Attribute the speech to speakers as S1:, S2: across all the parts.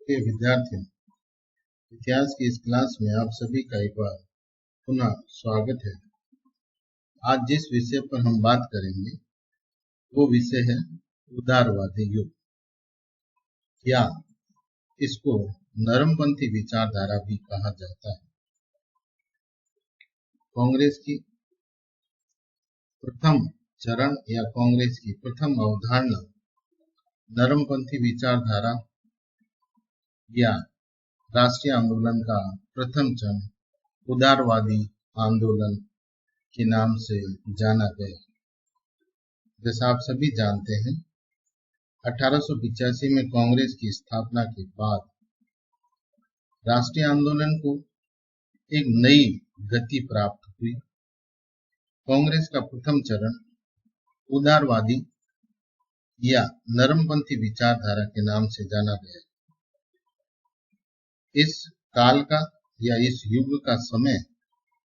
S1: प्रिय विद्यार्थियों, इतिहास की इस क्लास में आप सभी का एक बार पुनः स्वागत है। आज जिस विषय पर हम बात करेंगे वो विषय है उदारवादी युग, या इसको नरमपंथी विचारधारा भी कहा जाता है। कांग्रेस की प्रथम चरण या कांग्रेस की प्रथम अवधारणा नरमपंथी विचारधारा या राष्ट्रीय आंदोलन का प्रथम चरण उदारवादी आंदोलन के नाम से जाना गया। जैसा आप सभी जानते हैं, 1885 में कांग्रेस की स्थापना के बाद राष्ट्रीय आंदोलन को एक नई गति प्राप्त हुई। कांग्रेस का प्रथम चरण उदारवादी या नरमपंथी विचारधारा के नाम से जाना गया। इस काल का या इस युग का समय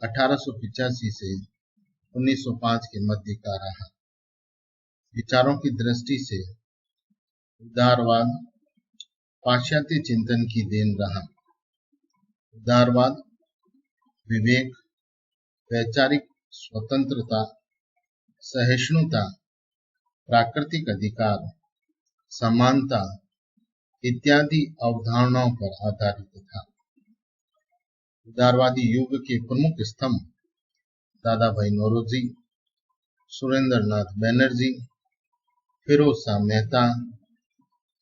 S1: 1885 से 1905 के मध्य का रहा। विचारों की दृष्टि से उदारवाद पाश्चात्य चिंतन की देन रहा। उदारवाद विवेक, वैचारिक स्वतंत्रता, सहिष्णुता, प्राकृतिक अधिकार, समानता इत्यादि अवधारणाओं पर आधारित था। उदारवादी युग के प्रमुख स्तंभ दादा भाई नौरोजी, सुरेंद्रनाथ बनर्जी, फिरोज शाह मेहता,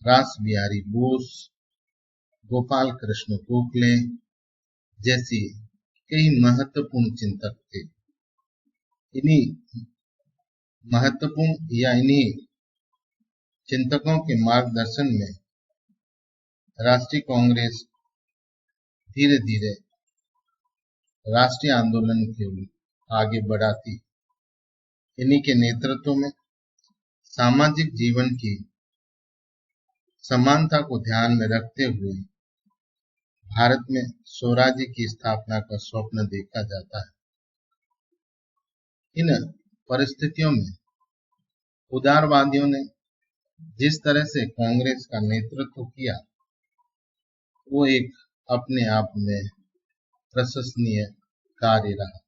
S1: रास बिहारी बोस, गोपाल कृष्ण गोखले जैसे कई महत्वपूर्ण चिंतक थे। इन्हीं चिंतकों के मार्गदर्शन में राष्ट्रीय कांग्रेस धीरे धीरे राष्ट्रीय आंदोलन के आगे बढ़ा थी। इन्हीं के नेतृत्व में सामाजिक जीवन की समानता को ध्यान में रखते हुए भारत में स्वराज्य की स्थापना का स्वप्न देखा जाता है। इन परिस्थितियों में उदारवादियों ने जिस तरह से कांग्रेस का नेतृत्व किया वो एक अपने आप में प्रशंसनीय कार्य रहा।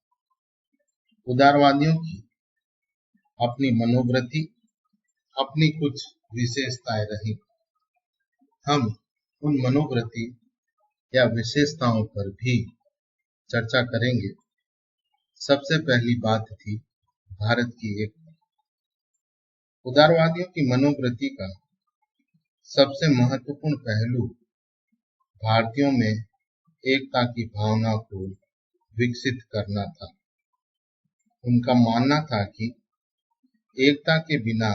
S1: उदारवादियों की अपनी मनोवृत्ति, अपनी कुछ विशेषताएं रही। हम उन मनोवृत्ति या विशेषताओं पर भी चर्चा करेंगे। सबसे पहली बात थी भारत की एकता। उदारवादियों की मनोवृत्ति का सबसे महत्वपूर्ण पहलू भारतीयों में एकता की भावना को विकसित करना था। उनका मानना था कि एकता के बिना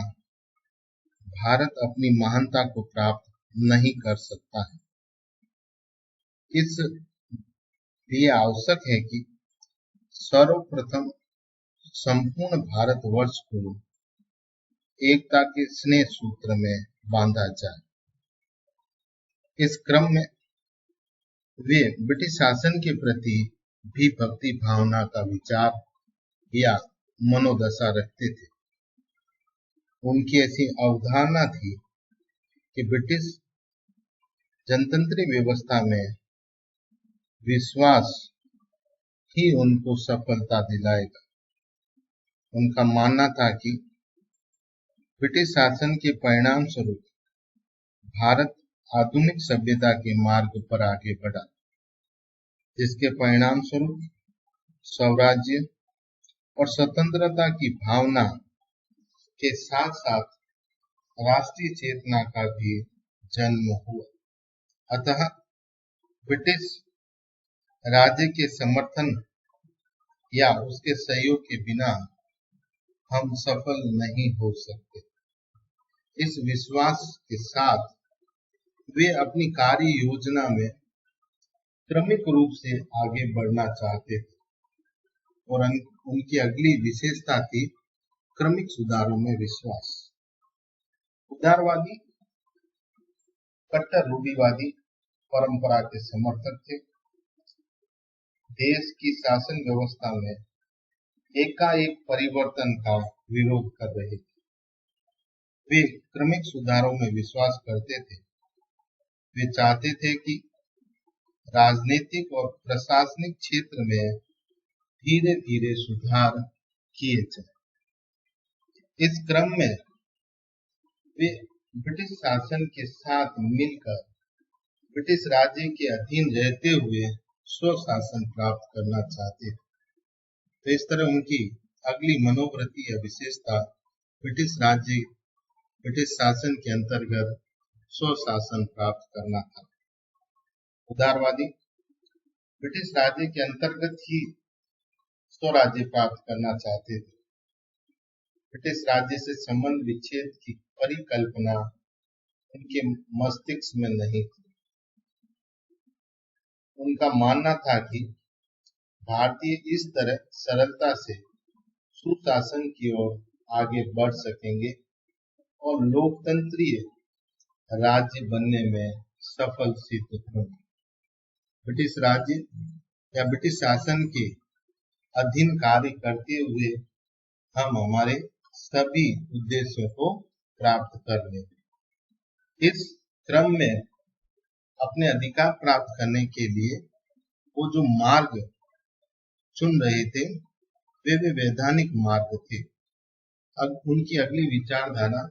S1: भारत अपनी महानता को प्राप्त नहीं कर सकता है। इस लिए आवश्यक है कि सर्वप्रथम संपूर्ण भारतवर्ष को एकता के स्नेह सूत्र में बांधा जाए। इस क्रम में वे ब्रिटिश शासन के प्रति भी भक्ति भावना का विचार या मनोदशा रखते थे। उनकी ऐसी अवधारणा थी कि ब्रिटिश जनतंत्री व्यवस्था में विश्वास ही उनको सफलता दिलाएगा। उनका मानना था कि ब्रिटिश शासन के परिणाम स्वरूप भारत आधुनिक सभ्यता के मार्ग पर आगे बढ़ा, जिसके परिणाम स्वरूप स्वराज्य और स्वतंत्रता की भावना के साथ साथ राष्ट्रीय चेतना का भी जन्म हुआ। अतः ब्रिटिश राज्य के समर्थन या उसके सहयोग के बिना हम सफल नहीं हो सकते। इस विश्वास के साथ वे अपनी कार्य योजना में क्रमिक रूप से आगे बढ़ना चाहते थे और उनकी अगली विशेषता थी क्रमिक सुधारों में विश्वास। उदारवादी कट्टर रूढ़िवादी परंपरा के समर्थक थे। देश की शासन व्यवस्था में एकाएक परिवर्तन का विरोध कर रहे थे। वे क्रमिक सुधारों में विश्वास करते थे। वे चाहते थे कि राजनीतिक और प्रशासनिक क्षेत्र में धीरे धीरे सुधार किए जाए। इस क्रम में वे ब्रिटिश शासन के साथ मिलकर ब्रिटिश राज्य के अधीन रहते हुए स्वशासन प्राप्त करना चाहते थे। तो इस तरह उनकी अगली मनोवृत्ति या विशेषता ब्रिटिश शासन के अंतर्गत स्वशासन प्राप्त करना था। उदारवादी ब्रिटिश राज्य के अंतर्गत ही स्वराज्य प्राप्त करना चाहते थे। ब्रिटिश राज्य से संबंध विच्छेद की परिकल्पना उनके मस्तिष्क में नहीं थी। उनका मानना था कि भारतीय इस तरह सरलता से सुशासन की ओर आगे बढ़ सकेंगे और लोकतंत्रीय राज्य बनने में सफल सिद्ध होंगे। ब्रिटिश राज्य या ब्रिटिश शासन के अधीन कार्य करते हुए हम हमारे सभी उद्देश्यों को प्राप्त कर लेंगे। इस क्रम में अपने अधिकार प्राप्त करने के लिए वो जो मार्ग चुन रहे थे वे वैधानिक मार्ग थे। अब उनकी अगली विचारधारा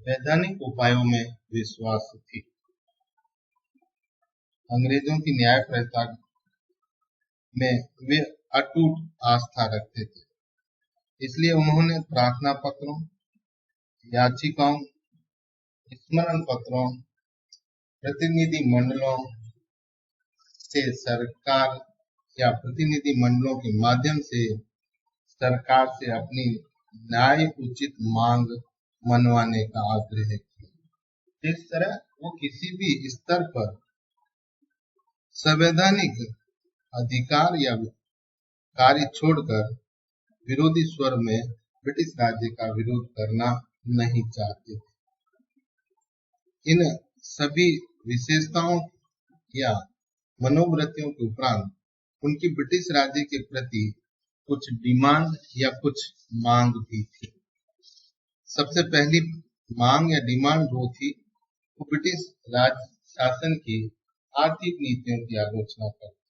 S1: वैधानिक उपायों में विश्वास थी। अंग्रेजों की न्याय प्रथा में वे अटूट आस्था रखते थे, इसलिए उन्होंने प्रार्थना पत्रों, याचिकाओं, स्मरण पत्रों, प्रतिनिधि मंडलों से सरकार या प्रतिनिधि मंडलों के माध्यम से सरकार से अपनी न्याय उचित मांग मनवाने का आग्रह किया। इस तरह वो किसी भी स्तर पर संवैधानिक अधिकार या कार्य छोड़कर विरोधी स्वर में ब्रिटिश राज्य का विरोध करना नहीं चाहते थे। इन सभी विशेषताओं या मनोवृत्तियों के उपरांत उनकी ब्रिटिश राज्य के प्रति कुछ डिमांड या कुछ मांग भी थी। सबसे पहली मांग या डिमांड वो थी वो ब्रिटिश राज शासन की आर्थिक नीतियों की आलोचना करते।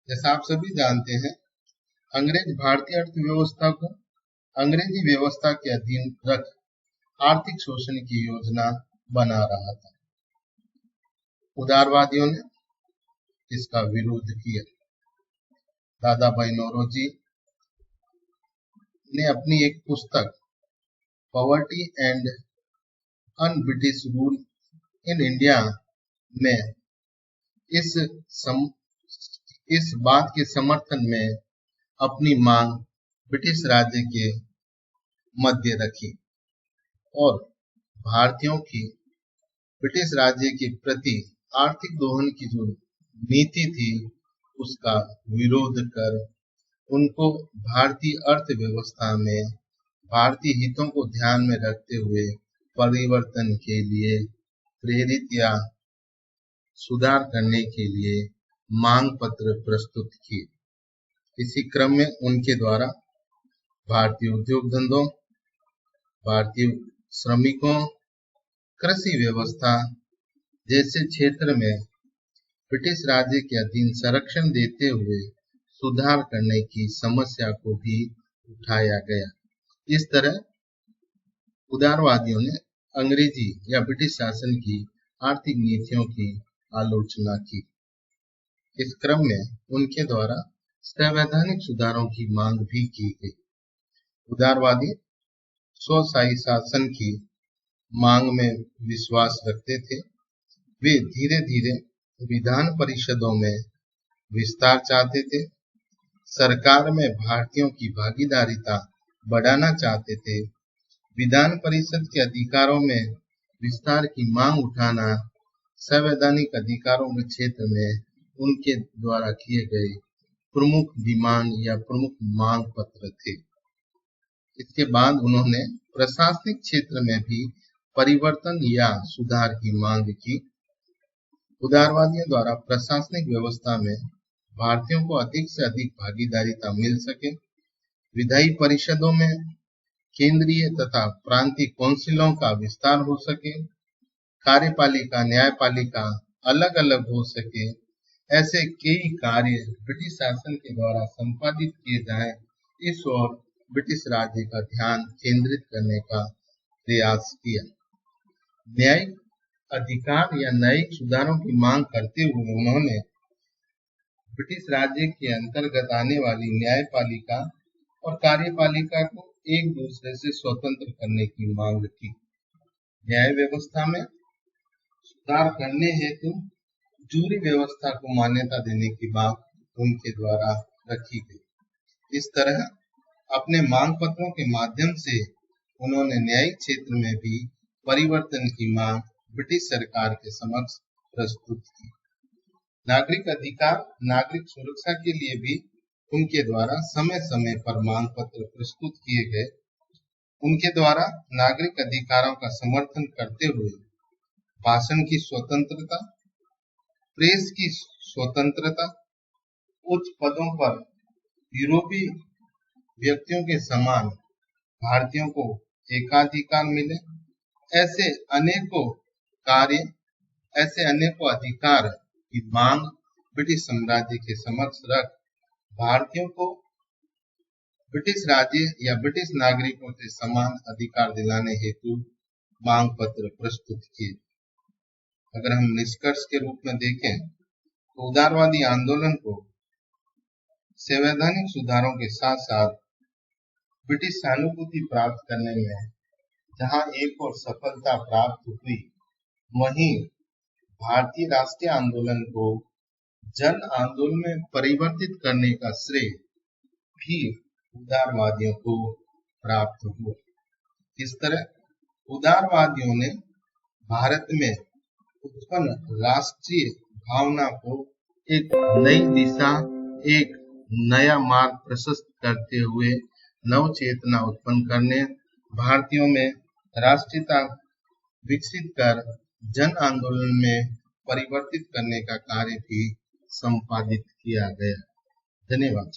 S1: जैसा आप सभी जानते हैं, अंग्रेज भारतीय अर्थव्यवस्था को अंग्रेजी व्यवस्था के अधीन रख आर्थिक शोषण की योजना बना रहा था। उदारवादियों ने इसका विरोध किया। दादा भाई नौरोजी ने अपनी एक पुस्तक poverty and un British rule in India में इस बात के समर्थन में अपनी मांग ब्रिटिश राज्य के मध्य रखी और भारतीयों की ब्रिटिश राज्य के प्रति आर्थिक दोहन की जो नीति थी उसका विरोध कर उनको भारतीय अर्थव्यवस्था में भारतीय हितों को ध्यान में रखते हुए परिवर्तन के लिए प्रेरित या सुधार करने के लिए मांग पत्र प्रस्तुत किए। इसी क्रम में उनके द्वारा भारतीय उद्योग धंधों, भारतीय श्रमिकों, कृषि व्यवस्था जैसे क्षेत्र में ब्रिटिश राज्य के अधीन संरक्षण देते हुए सुधार करने की समस्या को भी उठाया गया। इस तरह उदारवादियों ने अंग्रेजी या ब्रिटिश शासन की आर्थिक नीतियों की आलोचना की। इस क्रम में उनके द्वारा संवैधानिक सुधारों की मांग भी की गई। उदारवादी स्वशाही शासन की मांग में विश्वास रखते थे। वे धीरे धीरे विधान परिषदों में विस्तार चाहते थे, सरकार में भारतीयों की भागीदारिता बढ़ाना चाहते थे, विधान परिषद के अधिकारों में विस्तार की मांग उठाना संवैधानिक अधिकारों के क्षेत्र में उनके द्वारा किए गए प्रमुख डिमांड या प्रमुख मांग पत्र थे। इसके बाद उन्होंने प्रशासनिक क्षेत्र में भी परिवर्तन या सुधार की मांग की। उदारवादियों द्वारा प्रशासनिक व्यवस्था में भारतीयों को अधिक से अधिक भागीदारिता मिल सके, विधायी परिषदों में केंद्रीय तथा प्रांतीय काउंसिलों का विस्तार हो सके, कार्यपालिका, न्यायपालिका अलग अलग हो सके, ऐसे कई कार्य ब्रिटिश शासन के द्वारा संपादित किए जाएं, इस ओर ब्रिटिश राज्य का ध्यान केंद्रित करने का प्रयास किया। न्यायिक अधिकार या न्यायिक सुधारों की मांग करते हुए उन्होंने ब्रिटिश राज्य के अंतर्गत आने वाली न्यायपालिका और कार्यपालिका को एक दूसरे से स्वतंत्र करने की मांग की। न्याय व्यवस्था में सुधार करने हेतु जूरी व्यवस्था को मान्यता देने की बात उनके द्वारा रखी गई। इस तरह अपने मांग पत्रों के माध्यम से उन्होंने न्यायिक क्षेत्र में भी परिवर्तन की मांग ब्रिटिश सरकार के समक्ष प्रस्तुत की। नागरिक अधिकार, नागरिक सुरक्षा के लिए भी उनके द्वारा समय समय पर मांग पत्र प्रस्तुत किए गए। उनके द्वारा नागरिक अधिकारों का समर्थन करते हुए भाषण की स्वतंत्रता, प्रेस की स्वतंत्रता, उच्च पदों पर यूरोपीय व्यक्तियों के समान भारतीयों को एकाधिकार मिले, ऐसे अनेकों अधिकार की मांग ब्रिटिश साम्राज्य के समक्ष रख भारतीयों को ब्रिटिश राज्य या ब्रिटिश नागरिकों से समान अधिकार दिलाने हेतु मांग पत्र प्रस्तुत किए। अगर हम निष्कर्ष के रूप में देखें तो उदारवादी आंदोलन को संवैधानिक सुधारों के साथ साथ ब्रिटिश सहानुभूति प्राप्त करने में जहां एक और सफलता प्राप्त हुई, वहीं भारतीय राष्ट्रीय आंदोलन को जन आंदोलन में परिवर्तित करने का श्रेय भी उदारवादियों को प्राप्त हुआ। इस तरह उदारवादियों ने भारत में उत्पन्न राष्ट्रीय भावना को एक नई दिशा, एक नया मार्ग प्रशस्त करते हुए नव चेतना उत्पन्न करने, भारतीयों में राष्ट्रीयता विकसित कर जन आंदोलन में परिवर्तित करने का कार्य भी संपादित किया गया। धन्यवाद।